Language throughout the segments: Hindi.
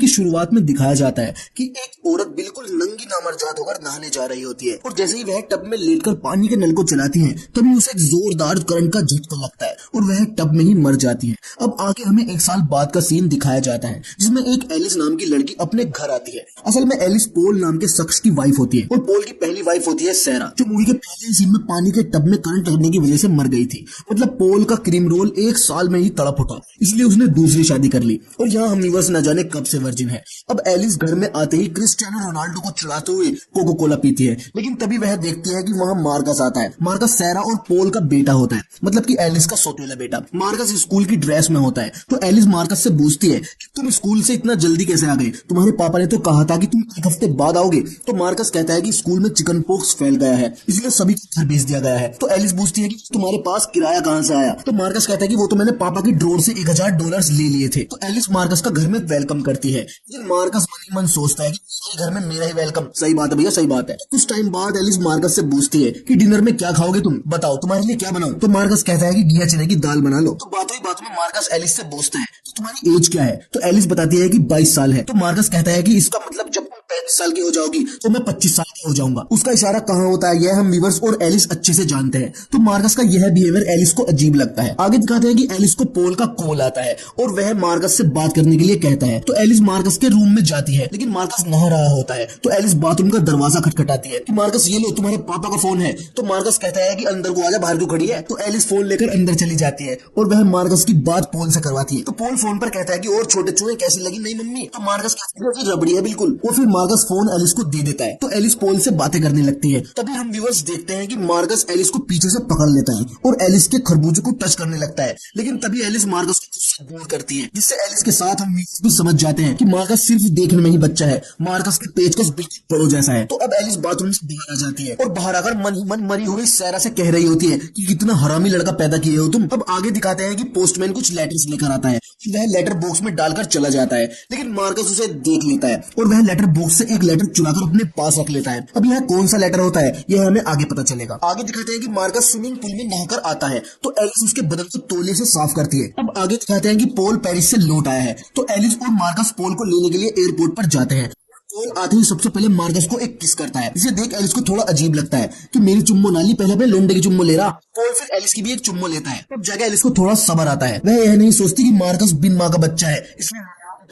की शुरुआत में दिखाया जाता है कि एक औरत बिल्कुल नंगी नामर्जात होकर नहाने जा रही होती है और जैसे ही वह टब में लेटकर पानी के नल को चलाती है तभी उसे एक जोरदार करंट का झटका लगता है और वह टब में ही मर जाती है। अब आगे हमें एक साल बाद का सीन दिखाया जाता है जिसमें एक एलिस नाम की लड़की अपने घर आती है। असल में एलिस पोल नाम के शख्स की वाइफ होती है और पोल की पहली वाइफ होती है सैरा, जो मूवी के पहले सीन में पानी के टब में करंट लगने की वजह से मर गई थी। मतलब पोल का क्रीम रोल एक साल में ही तड़प उठा, इसलिए उसने दूसरी शादी कर ली और यहाँ हम व्यूअर्स न जाने कब से वर्जिन है। अब एलिस घर में आते ही क्रिस्टियानो रोनाल्डो को चिढ़ाते हुए कोको कोला पीती है, लेकिन तभी वह देखती है कि वहाँ मार्कस आता है। मार्कस सैरा और पोल का बेटा होता है, मतलब कि एलिस का सौतेला बेटा। मार्कस स्कूल की ड्रेस में होता है तो एलिस मार्कस से पूछती है कि तुम स्कूल से इतना जल्दी कैसे आ गए, तुम्हारे पापा ने तो कहा था कि तुम एक हफ्ते बाद आओगे। तो मार्कस कहता है कि स्कूल में चिकन पॉक्स फैल गया है इसलिए सभी को घर भेज दिया गया है। तो एलिस पूछती है कि तुम्हारे पास किराया कहाँ से आया। तो मार्कस कहता है कि वो तो मैंने पापा की ड्रोर से $1000 ले लिए थे। तो एलिस मार्कस का घर में वेलकम करती है, लेकिन मार्कस मन ही मन सोचता है कि घर में मेरा ही वेलकम। सही बात है भैया, सही बात है। कुछ टाइम बाद एलिस मार्कस से पूछती है कि डिनर में क्या खाओगे तुम, बताओ तुम्हारे लिए क्या बनाऊं। तो मार्कस कहता है कि घिया चने की दाल बना लो। तो बातों ही बातों में मार्कस एलिस से पूछता है तो तुम्हारी एज क्या है। तो एलिस बताती है कि 22 साल है। तो मार्कस कहता है कि इसका मतलब जब तुम 35 साल की हो जाओगी तो मैं 25 साल की हो जाऊंगा। उसका इशारा कहाँ होता है यह हम व्यूअर्स और एलिस अच्छे से जानते हैं। तो मार्कस का यह बिहेवियर एलिस को अजीब लगता है। आगे दिखाते हैं कि एलिस को पोल का कॉल आता है और वह मार्कस से बात करने के लिए कहता है। तो एलिस मार्कस के रूम में जाती है, लेकिन मार्कस नहा रहा होता है। तो एलिस बाथरूम का दरवाजा खटखटाती है कि मार्कस ये लो तुम्हारे पापा का फोन है। तो मार्कस कहता है कि अंदर को आजा, बाहर क्यों खड़ी है। तो एलिस फोन लेकर अंदर चली जाती है और वह मार्कस की बात पोल से करवाती है। तो पोल फोन पर कहता है कि और छोटे चूहे कैसी लगी नहीं मम्मी। तो मार्कस कहता है कि रबड़ी है बिल्कुल। और फिर मार्कस फोन एलिस को दे देता है। तो एलिस पोल से बातें करने लगती है। तभी हम व्यूअर्स देखते हैं कि मार्कस एलिस को पीछे से पकड़ लेता है और एलिस के खरबूजे को टच करने लगता है, लेकिन तभी एलिस मार्कस को उससे दूर करती है, जिससे एलिस के साथ हम भी समझ जाते हैं कि मार्कस सिर्फ देखने में ही बच्चा है, मार्कस के पेचकस बिल्कुल बड़ो जैसा है। तो अब एलिस बाथरूम से बाहर आ जाती है और बाहर आकर मन ही मन मरी हुई सैरा से कह रही होती है कि कितना हरामी लड़का पैदा किए हो तुम। अब आगे दिखाते हैं कि पोस्टमैन कुछ लेटर्स लेकर आता है, वह लेटर बॉक्स में डालकर चला जाता है, लेकिन मार्कस उसे देख लेता है और वह लेटर बॉक्स से एक लेटर चुराकर अपने पास रख लेता है। अब यह कौन सा लेटर होता है यह हमें आगे पता चलेगा। आगे दिखाते हैं कि मार्कस स्विमिंग पूल में नहाकर आता है तो एलिस उसके बदन को तौलिए से साफ करती है। अब आगे दिखाते हैं कि पोल पेरिस से लौट आया है तो एलिस और मार्कस पोल को लेने के लिए एयरपोर्ट पर जाते हैं। पोल आते ही सबसे पहले मार्कस को एक किस करता है, जिसे देख एलिस को थोड़ा अजीब लगता है कि मेरी चुम्मो नाली, पहले अपने लोंडे की चुम्मो ले रहा। पोल फिर एलिस की भी एक चुम्मो लेता है। तब जाके एलिस को थोड़ा सब्र आता है, वह यह नहीं सोचती कि मार्कस बिन माँ का बच्चा है इसमें।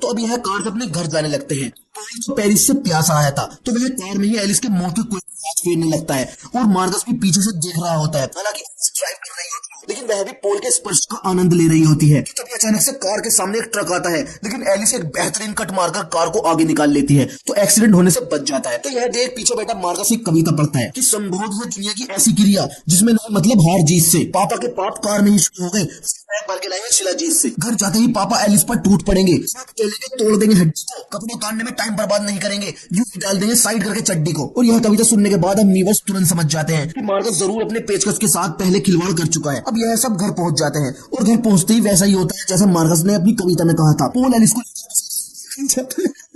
तो अब यह कार से अपने घर जाने लगते हैं। पोल को पेरिस से प्यासा आया था तो वह कार में ही एलिस के मुंह के कोई फेरने लगता है और मार्कस भी पीछे से देख रहा होता है। हालांकि ड्राइव कर रही होती है लेकिन वह भी पोल के स्पर्श का आनंद ले रही होती है। तभी अचानक से कार के सामने एक ट्रक आता है, लेकिन एलिस एक बेहतरीन कट मारकर कार को आगे निकाल लेती है तो एक्सीडेंट होने से बच जाता है। तो यह देख पीछे बैठा मार्कस एक कविता पढ़ता है कि संभोग है दुनिया की ऐसी क्रिया जिसमें नहीं मतलब हार जीत से, पापा के पाप कार में ही शुरू हो गए, भर के लाएंगे शिला जीत से। घर जाते ही पापा एलिस पर टूट पड़ेंगे, तोड़ देंगे हड्डी को, कपड़े उतारने में टाइम बर्बाद नहीं करेंगे, यूं डाल देंगे साइड करके चड्डी को। और यह कविता सुनने के बाद हम व्यूअर्स तुरंत समझ जाते हैं कि मार्कस जरूर अपने पेचकस के साथ पहले खिलवाड़ कर चुका है। अब यह सब घर पहुंच जाते हैं और घर पहुंचते ही वैसा ही होता है जैसा मार्कस ने अपनी कविता में कहा था।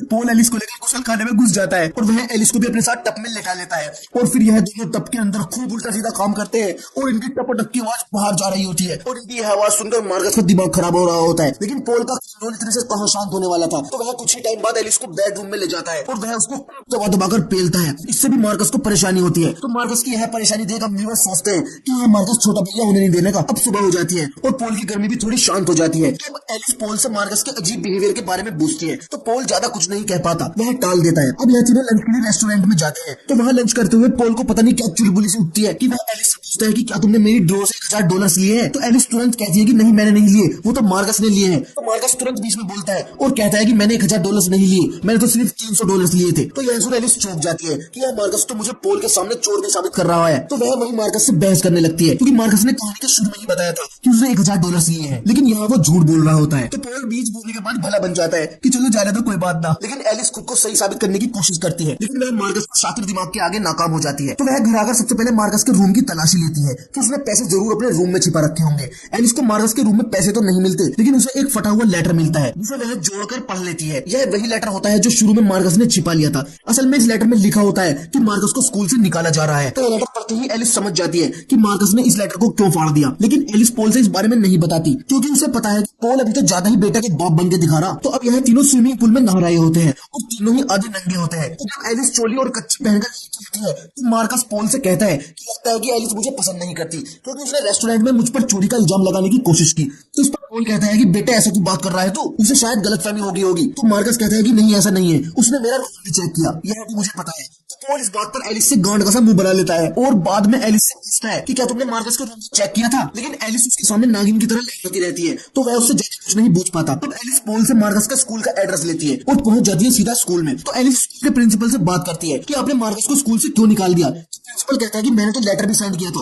पोल एलिस को लेकर गुसल खाने में घुस जाता है और वह एलिस को भी अपने साथ टप में लेटा लेता है और फिर यह दोनों टप के अंदर खूब उल्टा सीधा काम करते हैं और इनकी टपटप की आवाज बाहर जा रही होती है और इनकी यह आवाज सुनकर मार्कस का दिमाग खराब हो रहा होता है। लेकिन पोल का रोल इतने से कहां शांत होने वाला था तो वह कुछ ही टाइम बाद एलिस को बेडरूम में ले जाता है और वह उसको दबा दबाकर पेलता है। इससे भी मार्कस को परेशानी होती है। तो मार्कस की यह परेशानी देख हम व्यूअर्स सोचते हैं कि यह मार्कस छोटा भैया होने नहीं देने का। अब सुबह हो जाती है और पोल की गर्मी भी थोड़ी शांत हो जाती है। अब एलिस पोल से मार्कस के अजीब बिहेवियर के बारे में पूछती है तो पोल ज्यादा कुछ नहीं कह पाता, वह टाल देता है। अब यह तीनों लंच के लिए रेस्टोरेंट में जाते हैं तो वहां लंच करते हुए पोल को पता नहीं क्या चुलबुली सी उठती है कि वह एलिस से पूछता है कि क्या तुमने मेरी ड्रॉ से $1000 लिए हैं। तो एलिस तुरंत कहती है कि नहीं मैंने नहीं लिए, वो तो मार्कस ने लिए हैं। तो मार्कस तुरंत बीच में बोलता है और कहता है कि मैंने $1000 नहीं लिए, मैंने तो सिर्फ $300 लिए थे। तो यह सुन एलिस चौंक जाती है कि यह मार्कस तो मुझे पोल के सामने चोर भी साबित कर रहा है। तो वह वही मार्कस से बहस करने लगती है क्योंकि मार्कस ने कहानी के शुरू में ही बताया था कि उसने $1000 लिए हैं, लेकिन यहाँ वो झूठ बोल रहा होता है। तो पोल बीच बोलने के बाद भला बन जाता है कि चलो जाने दो कोई बात ना, लेकिन एलिस खुद को सही साबित करने की कोशिश करती है, लेकिन वह मार्कस शातिर दिमाग के आगे नाकाम हो जाती है। तो वह घर आकर सबसे पहले मार्कस के रूम की तलाशी लेती है कि उसने पैसे जरूर अपने रूम में छिपा रखे होंगे। एलिस को मार्कस के रूम में पैसे तो नहीं मिलते, लेकिन उसे एक फटा हुआ लेटर मिलता है जिसे वह जोड़कर पढ़ लेती है। यह वही लेटर होता है जो शुरू में मार्कस ने छिपा लिया था। असल में इस लेटर में लिखा होता है कि मार्कस को स्कूल से निकाला जा रहा है। तो लेटर पढ़ते ही एलिस समझ जाती है कि मार्कस ने इस लेटर को क्यों फाड़ दिया, लेकिन एलिस पोल से इस बारे में नहीं बताती क्योंकि उसे पता है कि पोल अभी तो ज्यादा ही बेटा के बाप बन के दिखा रहा। तो अब यह तीनों स्विमिंग पूल में नहा रहे होते हैं और तीनों ही आधे नंगे होते हैं। तो जब एलिस चोली और कच्ची पहनकर होती है तो मार्कस पॉल से कहता है कि लगता है कि एलिस मुझे पसंद नहीं करती क्योंकि उसने रेस्टोरेंट में मुझ पर चोरी का इल्जाम लगाने की कोशिश की। तो इस पर पॉल कहता है कि बेटा ऐसा क्यों बात कर रहा है तू, उसे शायद गलतफहमी हो गई होगी। तो मार्कस कहता है कि नहीं ऐसा नहीं है, उसने मेरा रूम भी चेक किया, यह भी मुझे पता है। तो पॉल इस बात पर एलिस से गांड का सा मुंह बना लेता है और बाद में एलिस से पूछता है कि क्या तुमने मार्कस का रूम चेक किया था। लेकिन एलिस उसके सामने नागिन की तरह लहराती रहती है तो वह उससे ज्यादा कुछ नहीं पूछ पाता। तब एलिस पॉल से मार्कस का स्कूल का एड्रेस लेती है और पहुंच जाती है सीधा स्कूल में। तो एलिस स्कूल के प्रिंसिपल से बात करती है कि आपने मार्कस को स्कूल से क्यों निकाल दिया। प्रिंसिपल कहता है कि मैंने तो लेटर भी सेंड किया था,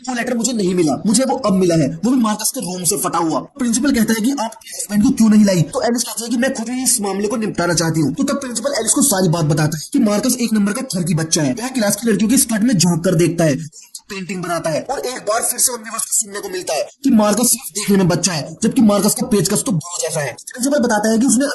वो लेटर मुझे नहीं मिला, मुझे वो अब मिला है, वो भी मार्कस के रूम से फटा हुआ। प्रिंसिपल कहता है कि आप हस्बैंड को क्यों नहीं लाई। तो एलिस कहता है कि मैं खुद ही इस मामले को निपटाना चाहती हूँ। तो तब प्रिंसिपल एलिस को सारी बात बताता है कि मार्कस एक नंबर का ठरकी बच्चा है, वह क्लास की लड़कियों के स्कर्ट में झांक कर देखता है, पेंटिंग बनाता है और एक बार फिर से मम्मी को सुनने को मिलता है कि मार्कस सिर्फ देखने में बच्चा है जबकि मार्कस का पेचकस तो बहुत जैसा है। प्रिंसिपल बताता है कि उसने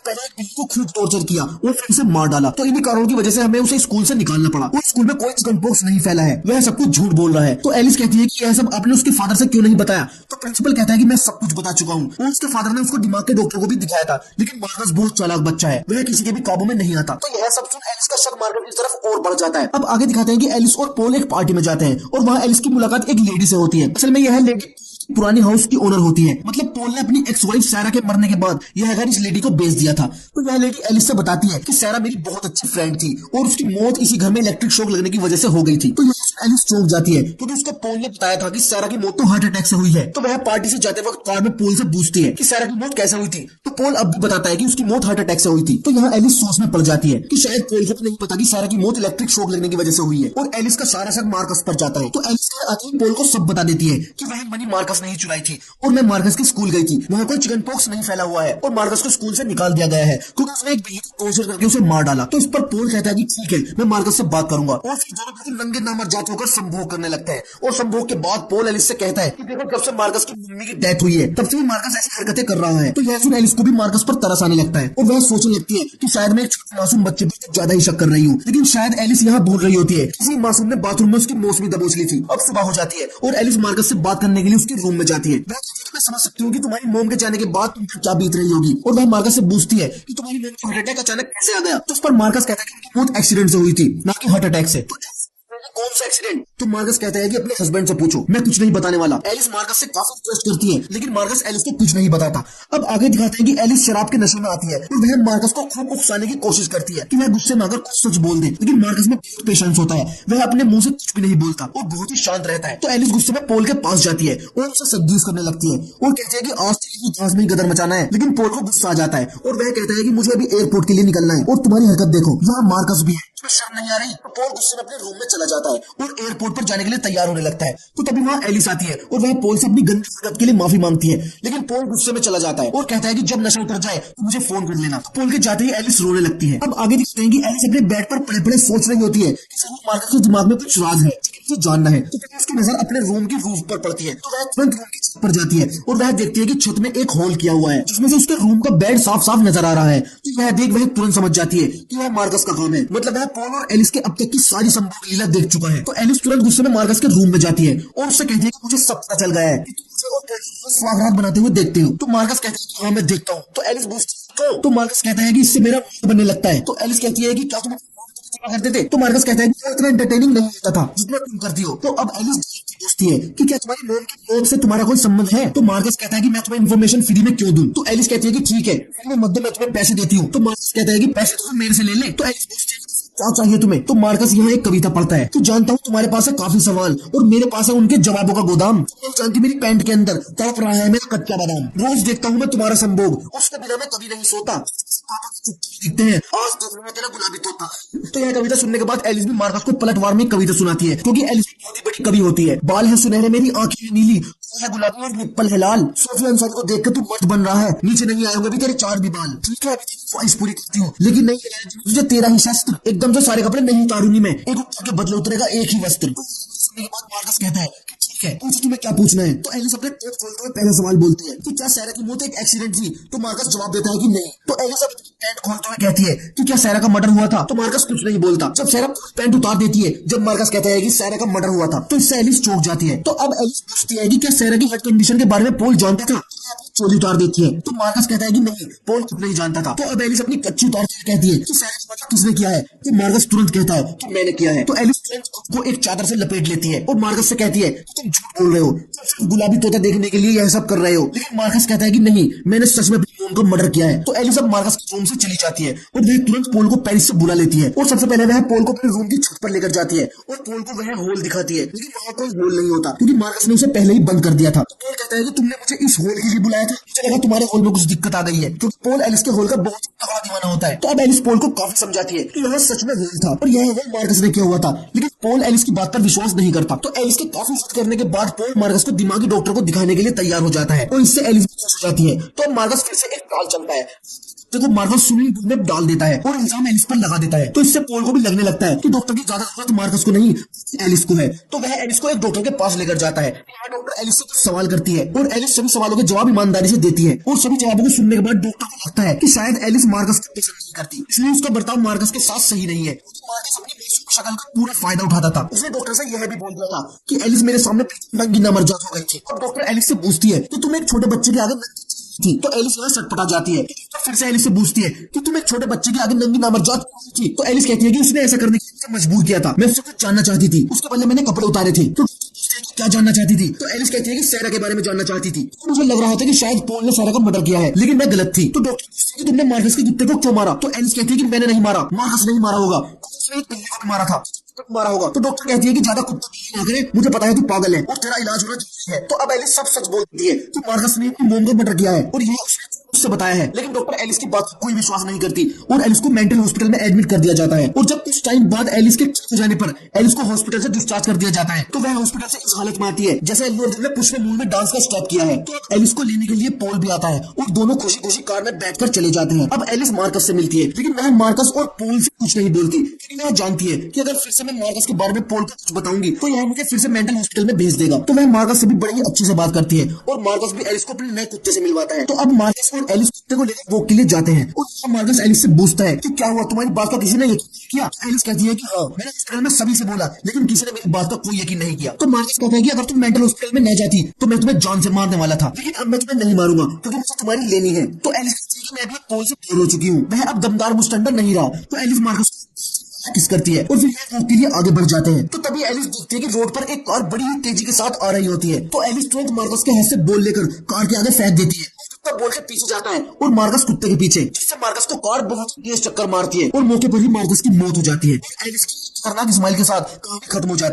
पहले एक बिल्ली को खूब टॉर्चर किया और फिर से मार डाला, तो इन्हीं कारणों की वजह से हमें उसे स्कूल से निकालना पड़ा और स्कूल में कोई चिकन पॉक्स नहीं फैला है, वह सब कुछ झूठ बोल रहा है। तो एलिस कहती है कि यह सब आपने उसके फादर से क्यों नहीं बताया। तो प्रिंसिपल कहता है कि मैं सब कुछ बता चुका हूँ और उसके फादर ने उसको दिमाग के डॉक्टर को भी दिखाया था, लेकिन मार्कस बहुत चालाक बच्चा है, वह किसी के भी काबू में नहीं आता। तो यह सब सुन एलिस का शक मार्कस की तरफ और बढ़ जाता है। अब आगे दिखाते हैं कि एलिस और पॉल एक पार्टी में जाते हैं और वहाँ एलिस की मुलाकात एक लेडी से होती है। असल में यह लेडी पुरानी हाउस की ओनर होती है, मतलब पॉल ने अपनी एक्स वाइफ सैरा के मरने के बाद यह घर इस लेडी को बेच दिया था। तो यह लेडी एलिस से बताती है कि सैरा मेरी बहुत अच्छी फ्रेंड थी और उसकी मौत इसी घर में इलेक्ट्रिक शॉक लगने की वजह से हो गई थी। तो एलिस चौंक जाती है क्योंकि उसको पॉल ने बताया था कि सैरा की मौत तो हार्ट अटैक से हुई है। तो वह पार्टी से जाते वक्त कार में पॉल से पूछती है कि सैरा की मौत कैसे हुई थी। तो पॉल अब भी बताता है कि उसकी मौत हार्ट अटैक से हुई थी। तो यहाँ एलिस सोच में पड़ जाती है कि शायद पॉल को नहीं पता कि सैरा की मौत इलेक्ट्रिक शॉक लगने की वजह से हुई है और एलिस का सारा शक मार्कस पर जाता है। तो एलिस आते ही पॉल को सब बता देती है कि वह मनी मार्कस नहीं चुराई थी और मैं मार्कस के स्कूल गई थी, वहाँ कोई चिकन पॉक्स नहीं फैला हुआ है और मार्कस को स्कूल से निकाल दिया गया है क्योंकि उसने एक बिल्ली को टॉर्चर करके उसे मार डाला। तो इस पर पॉल कहता है कि ठीक है मैं मार्कस से बात करूंगा और फिर दोनों बिल्कुल नंगे नामर जात होकर संभोग करने लगते हैं। और संभोग के बाद पॉल एलिस से कहता है कि देखो जब से मार्कस की मम्मी की डेथ हुई है तब से भी मार्कस ऐसी हरकतें कर रहा है। तो यह सुन एलिस को भी मार्कस पर तरस आने लगता है और वह सोचने लगती है कि शायद मैं एक छोटे मासूम बच्चे पर ज्यादा ही शक कर रही हूँ। लेकिन शायद एलिस यहाँ भूल रही होती है किसी मासूम ने बाथरूम में उसकी मौसमी दबोच ली थी। अब सुबह हो जाती है और एलिस मार्कस से बात करने के लिए उसके रूम में जाती है। मैं समझ सकती हूँ कि तुम्हारी मोम के जाने के बाद तुम पर क्या बीत रही होगी। और वह मार्कस से पूछती है कि तुम्हारी मोम को हार्ट अटैक अचानक कैसे आ गया। तो उस पर मार्कस कहता है कि उनकी मौत एक्सीडेंट से हुई थी ना कि हार्ट अटैक से। तो कौन सा एक्सीडेंट। तो मार्कस कहता है कि अपने हस्बैंड से पूछो, मैं कुछ नहीं बताने वाला। एलिस मार्कस से काफी रिक्वेस्ट करती है लेकिन मार्कस एलिस को कुछ नहीं बताता। अब आगे दिखाते हैं कि एलिस शराब के नशे में आती है और वह मार्कस को खूब उकसाने की कोशिश करती है कि वह गुस्से में आकर कुछ सच बोल दे, लेकिन मार्कस में बहुत पेशेंस होता है, वह अपने मुंह से कुछ भी नहीं बोलता और बहुत ही शांत रहता है। तो एलिस गुस्से में पॉल के पास जाती है और उसे सद्दीस करने लगती है और कहती है कि आज तेरी जहाज में गदर मचाना है। लेकिन पॉल को गुस्सा आ जाता है और वह कहता है कि मुझे अभी एयरपोर्ट के लिए निकलना है और तुम्हारी हरकत देखो, यहाँ मार्कस भी है, शर्म नहीं आ रही। तो पॉल गुस्से में अपने रूम में चला जाता है और एयरपोर्ट पर जाने के लिए तैयार होने लगता है। तो तभी वहां एलिस आती है और वह पॉल से अपनी गंदी हरकत के लिए माफी मांगती है, लेकिन पॉल गुस्से में चला जाता है और कहता है कि जब नशा उतर जाए तो मुझे फोन कर लेना। तो पॉल के जाते ही एलिस रोने लगती है। अब आगे दिखते हैं कि एलिस अपने बेड पर पड़े पड़े सोच रही होती है कि जरूर मार्कस के दिमाग में कुछ राज है जिसे जानना है। तो तभी उसकी नजर अपने रूम की रूफ पर पड़ती है। तो वह तुरंत रूम की छत पर जाती है और वह देखती है कि छत में एक होल किया हुआ है जिसमें से उसके रूम का बेड साफ साफ नजर आ रहा है। तो वह देख वह तुरंत समझ जाती है कि वह मार्कस का काम है, मतलब वह पॉल और एलिस के अब तक की सारी संभोग लीला देख चुका है। तो एलिस तुरंत गुस्से में मार्कस के रूम में जाती है और उससे कहती है कि मुझे सब पता चल गया है कि तुम मुझे और एलिस को स्वागत बनाते हुए देखते हो। तो मार्कस कहता है कि हाँ मैं देखता हूँ। तो एलिस पूछती है तो मार्कस कहता है कि इससे मेरा बनने लगता है। तो एलिस कहती है कि क्या तुम करते थे। तो मार्कस कहता है कि इतना एंटरटेनिंग नहीं होता था जितना तुम करती हो। तो अब एलिस पूछती है कि क्या तुम्हारी मोम की मौत से तुम्हारा कोई संबंध है। तो मार्कस कहता है कि मैं तुम्हें इन्फॉर्मेशन फ्री में क्यों दूं। तो एलिस कहती है कि ठीक है मैं मध्य में तुम्हें पैसे देती हूँ। तो मार्कस कहता है कि पैसे तो मेरे से ले ले। तो एलिस पूछती है क्या चाहिए तुम्हें। तो मार्कस यहाँ एक कविता पढ़ता है। तो जानता हूँ तुम्हारे पास है काफी सवाल और मेरे पास है उनके जवाबों का गोदाम। तो जानती मेरी पैंट के अंदर तड़प रहा है मेरा कच्चा बादाम। रोज देखता हूँ मैं तुम्हारा संभोग, उसके बिना मैं कभी नहीं सोता। दिखते हैं आज देख रहा तेरा गुलाबी तोता। तो यह कविता सुनने के बाद एलिस भी मार्कस को पलटवार में कविता सुनाती है क्योंकि एलिस बहुत ही बड़ी कवि होती है। बाल है सुनहरे मेरी आंखें नीली, है गुलाबी और निप्पल है लाल। सोफिया अंसारी को देख कर तू मर्द बन रहा है, नीचे नहीं आए होंगे भी तेरे चार भी बाल। ठीक है ख्वाहिश पूरी करती हूँ लेकिन नहीं तुझे तेरा ही शस्त्र, एकदम से सारे कपड़े नहीं उतारूंगी मैं, एक उत्तर के बदले उतरेगा एक ही वस्त्र। सुनने के बाद मार्कस कहता है ठीक है पूछ तुम्हें क्या पूछना है। तो एलिस अपने पेट खोलते हुए पहला सवाल बोलती है कि क्या सैरा की मौत एक एक्सीडेंट थी। तो मार्कस जवाब देता है कि नहीं। तो एलिस अपनी पैंट खोलते हुए कहती है कि क्या सैरा का मर्डर हुआ था। तो मार्कस कुछ नहीं बोलता। जब सैरा पैंट उतार देती है, जब मार्कस कहता है कि सैरा का मर्डर हुआ था, तो इससे एलिस चौंक जाती है। तो अब एलिस पूछती है कि क्या सैरा की हार्ट कंडीशन के बारे में पॉल जानता था। चोली उतार देती है। तो मार्कस कहता है कि नहीं, पोल खुद नहीं जानता था। तो अब एलिस अपनी कच्ची उतार के कहती है कि सारा मतलब किसने किया है। तो मार्कस तुरंत कहता है कि मैंने किया है। तो एलिस तुरंत खुद को एक चादर से लपेट लेती है और मार्कस से कहती है कि तुम झूठ बोल रहे हो, तुम गुलाबी तोता देखने के लिए यह सब कर रहे हो। लेकिन मार्कस कहता है कि नहीं, मैंने सच में अपनी मोम का मर्डर किया है। तो एलिस अब मार्कस के रूम से चली जाती है और वह तुरंत पोल को पेरिस से बुला लेती है और सबसे पहले वह पोल को अपने रूम की छत पर लेकर जाती है और पोल को वह होल दिखाती है। लेकिन वहां कोई होल नहीं होता क्योंकि मार्कस ने उसे पहले ही बंद कर दिया था। तो पोल कहता है कि तुमने मुझे इस होल के लिए बुलाया था, मुझे लगा तुम्हारे होल में कुछ दिक्कत आ गई है, क्योंकि पोल एलिस के होल का बहुत तगड़ा दीवाना होता है। तो अब एलिस पोल को काफी समझाती है कि यह सच में होल था और यह होल मार्कस ने किया हुआ था। लेकिन पोल एलिस की बात पर विश्वास नहीं करता। तो एलिस के काफी जिद करने के बाद पोल मार्कस को दिमागी डॉक्टर को दिखाने के लिए तैयार हो जाता है और इससे एलिस भी खुश हो जाती है। तो अब मार्कस फिर से एक चाल चलता है, तो मार्कस स्विमिंग पूल में डाल देता है और इल्जाम एलिस पर लगा देता है। तो इससे पोल को भी लगने लगता है कि डॉक्टर की ज्यादा जरूरत मार्कस को नहीं, एलिस को है। तो वह एलिस को एक डॉक्टर के पास लेकर जाता है। यहाँ डॉक्टर एलिस से कुछ सवाल करती है और एलिस सभी सवालों के जवाब ईमानदारी से देती है और सभी जवाबों को सुनने के बाद डॉक्टर को लगता है कि शायद एलिस मार्कस को पसंद नहीं करती, इसलिए उसका बर्ताव मार्कस के साथ सही नहीं है। मार्कस अपनी बेशक शक्ल का पूरा फायदा उठाता था। उसने डॉक्टर से यह भी बोल दिया था कि एलिस मेरे सामने नंगी नमरजात हो गई थी। अब डॉक्टर एलिस से पूछती है कि तुम एक छोटे बच्चे के आगे थी। तो एलिस यहाँ सटपटा जाती है। तो फिर से एलिस से पूछती है कि तुम एक छोटे बच्चे के आगे नंगी नमरजात थी। तो एलिस कहती है कि उसने ऐसा करने के लिए मजबूर किया था, मैं उससे कुछ जानना चाहती थी, उसके बदले मैंने कपड़े उतारे थे। तो क्या जानना चाहती थी? तो एलिस कहती है कि सारा के बारे में जानना चाहती थी। तो मुझे लग रहा था कि शायद पोल ने सारा का मर्डर किया है, लेकिन मैं गलत थी। तो डॉक्टर पूछते हैं कि तुमने मार्कस के कुत्ते को क्यों मारा? तो एलिस कहती है कि मैंने नहीं मारा, मार्कस नहीं मारा होगा, उसने एक बिल्ली को भी मारा था, मारा होगा। तो डॉक्टर कहती है कि ज्यादा कुत्ता ना करे, मुझे पता है तू पागल है और तेरा इलाज होना जरूरी है। तो अब एलिस सब सच बोलती है कि मार्कस ने अपनी मोम का मर्डर किया है और ये उससे बताया है। लेकिन डॉक्टर एलिस की बात कोई विश्वास नहीं करती और एलिस को मेंटल हॉस्पिटल में एडमिट कर दिया जाता है। और जब कुछ टाइम बाद एलिस के ठीक हो जाने पर एलिस को हॉस्पिटल से डिस्चार्ज कर दिया जाता है। तो वह हॉस्पिटल से इस हालत में आती है जैसे अल्लू अर्जुन ने पुष्पा मूवी में डांस का स्टेप किया है। तो एलिस को लेने के लिए पोल भी आता है और दोनों खुशी खुशी कार में बैठकर चले जाते हैं। अब एलिस मार्कस से मिलती है, लेकिन वह मार्कस और पोल से कुछ नहीं बोलती क्योंकि वह जानती है कि अगर फिर से मैं मार्कस के बारे में पोल को कुछ बताऊंगी तो यह मुझे फिर से मेंटल हॉस्पिटल में भेज देगा। तो वह मार्कस से भी बड़े ही अच्छे से बात करती है और मार्कस भी एलिस को अपने नए कुत्ते से मिलवाता है। तो अब मार्कस और एलिस कुत्ते को लेकर वॉक के लिए जाते हैं और मार्कस एलिस से पूछता है कि क्या हुआ, तुम्हारी बात का किसी ने यकीन किया? एलिस कहती है कि हाँ, मैंने हॉस्पिटल में सभी से बोला लेकिन किसी ने मेरी बात का कोई यकीन नहीं किया। तो मार्कस कहता है कि अगर तुम मेंटल हॉस्पिटल में न जाती तो मैं तुम्हें जान से मारने वाला था, लेकिन अब मैं तुम्हें नहीं मारूंगा क्योंकि मुझे तुम्हारी लेनी है। तो एलिस कहती है कि मैं भी पोल से बोर हो चुकी हूँ, वह अब दमदार मुस्टंडर नहीं रहा। तो एलिस मार्कस किस करती है और फिर वॉक के लिए आगे बढ़ जाते हैं। तो तभी एलिस देखती है कि रोड पर एक कार बड़ी ही तेजी के साथ आ रही होती है। तो एलिस तुरंत मार्कस के हाथ से बॉल लेकर कार के आगे फेंक देती है। कुत्ता बॉल के पीछे जाता है और मार्कस कुत्ते के पीछे, जिससे मार्कस को कार बहुत तेज चक्कर मारती है और मौके पर ही मार्कस की मौत हो जाती है। एलिस की खतरनाक स्माइल के साथ कहानी खत्म हो जाती है।